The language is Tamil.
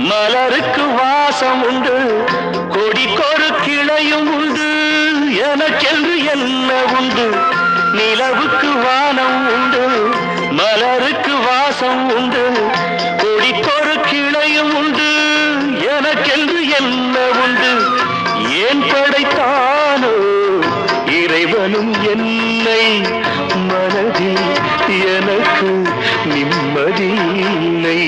மலருக்கு வாசம் உண்டு, கொடிக்கொரு கிளையும் உண்டு, எனக்கென்று என்ன உண்டு? நிலவுக்கு வானம் உண்டு, மலருக்கு வாசம் உண்டு, கொடிக்கொரு கிளையும் உண்டு, எனக்கென்று என்ன உண்டு? ஏன் படைத்தானோ இறைவனும் என்னை? மனதில் எனக்கு நிம்மதி இல்லை.